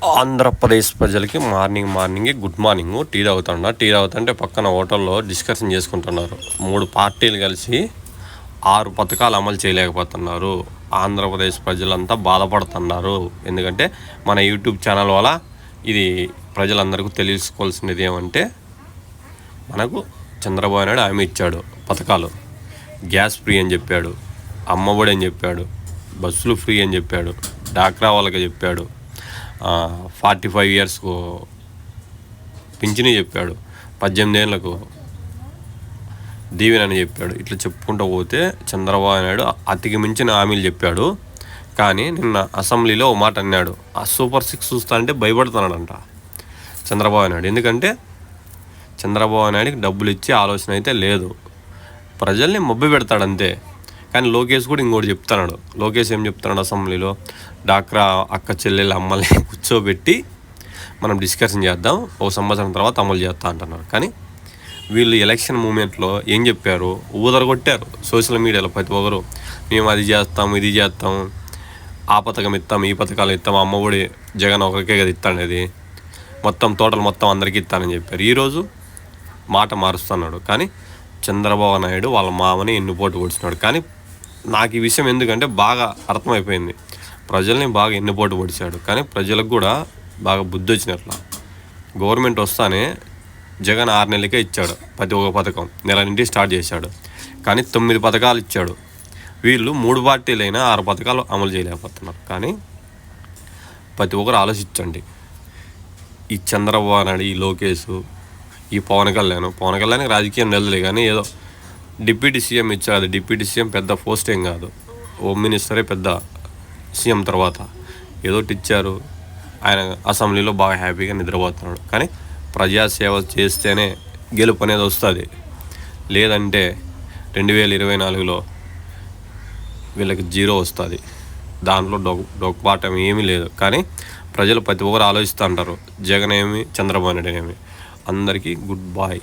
ఆంధ్రప్రదేశ్ ప్రజలకి morning good morning. Tea తాగుతుంటే పక్కన హోటల్లో డిస్కషన్ చేసుకుంటున్నారు. 3 పార్టీలు కలిసి 6 పథకాలు అమలు చేయలేకపోతున్నారు. ఆంధ్రప్రదేశ్ ప్రజలంతా బాధపడుతున్నారు. ఎందుకంటే మన యూట్యూబ్ ఛానల్ వల్ల ఇది ప్రజలందరికీ తెలుసుకోవాల్సినది ఏమంటే, మనకు చంద్రబాబు నాయుడు హామీ ఇచ్చాడు. పథకాలు గ్యాస్ ఫ్రీ అని చెప్పాడు, అమ్మఒడి అని చెప్పాడు, బస్సులు ఫ్రీ అని చెప్పాడు, డాక్రా వాళ్ళకి చెప్పాడు, 45 ఇయర్స్కు పింఛని చెప్పాడు, 18 ఏళ్ళకు దీవెన అని చెప్పాడు. ఇట్లా చెప్పుకుంటూ పోతే చంద్రబాబు నాయుడు అతికి మించిన హామీలు చెప్పాడు. కానీ నిన్న అసెంబ్లీలో ఓ మాట అన్నాడు. ఆ సూపర్ 6 చూస్తా అంటే భయపడుతున్నాడంట చంద్రబాబు నాయుడు. ఎందుకంటే చంద్రబాబు నాయుడికి డబ్బులు ఇచ్చే ఆలోచన అయితే లేదు, ప్రజల్ని మభ్య పెడతాడంతే. కానీ లోకేష్ కూడా ఇంకోటి చెప్తున్నాడు. లోకేష్ ఏం చెప్తున్నాడు అసెంబ్లీలో, డాక్రా అక్క చెల్లెళ్ళ అమ్మల్ని కూర్చోబెట్టి మనం డిస్కషన్ చేద్దాం, 1 సంవత్సరం తర్వాత అమలు చేస్తా అంటున్నారు. కానీ వీళ్ళు ఎలక్షన్ మూమెంట్లో ఏం చెప్పారు, ఊదరగొట్టారు సోషల్ మీడియాలో. ప్రతి ఒక్కరు మేము అది చేస్తాం, ఇది చేస్తాం, ఆ పథకం ఇస్తాం, ఈ పథకాలు ఇస్తాం, అమ్మఒడి జగన్ ఒకరికే కదా ఇస్తానేది, టోటల్ మొత్తం అందరికీ ఇస్తానని చెప్పారు. ఈరోజు మాట మారుస్తున్నాడు. కానీ చంద్రబాబు నాయుడు వాళ్ళ మామని ఎన్నుపోటు పొడిచినాడు. కానీ నాకు ఈ విషయం ఎందుకంటే బాగా అర్థమైపోయింది. ప్రజల్ని బాగా ఎన్నుపోటు పొడిచాడు. కానీ ప్రజలకు కూడా బాగా బుద్ధి వచ్చినట్ల. గవర్నమెంట్ వస్తానే జగన్ 6 నెలలకే ఇచ్చాడు ప్రతి ఒక్క పథకం, నెల నుండి స్టార్ట్ చేశాడు. కానీ 9 పథకాలు ఇచ్చాడు. వీళ్ళు 3 పార్టీలైనా 6 పథకాలు అమలు చేయలేకపోతున్నారు. కానీ ప్రతి ఒక్కరు ఆలోచించండి. ఈ చంద్రబాబు నాయుడు, ఈ లోకేష్, ఈ పవన్ కళ్యాణ్ రాజకీయం నిలదలే. కానీ ఏదో డిప్యూటీ సీఎం ఇచ్చాడు. డిప్యూటీ సీఎం పెద్ద పోస్ట్ ఏం కాదు, హోమ్ మినిస్టరే పెద్ద సీఎం తర్వాత. ఏదో ఇచ్చారు, ఆయన అసెంబ్లీలో బాగా హ్యాపీగా నిద్రపోతున్నాడు. కానీ ప్రజాసేవ చేస్తేనే గెలుపు అనేది వస్తుంది. లేదంటే 2024లో వీళ్ళకి 0 వస్తుంది. దాంట్లో డొక్బాటం ఏమీ లేదు. కానీ ప్రజలు ప్రతి ఒక్కరు ఆలోచిస్తూ ఉంటారు, జగన్ ఏమి చంద్రబాబు నాయుడు ఏమి. అందరికీ గుడ్ బై.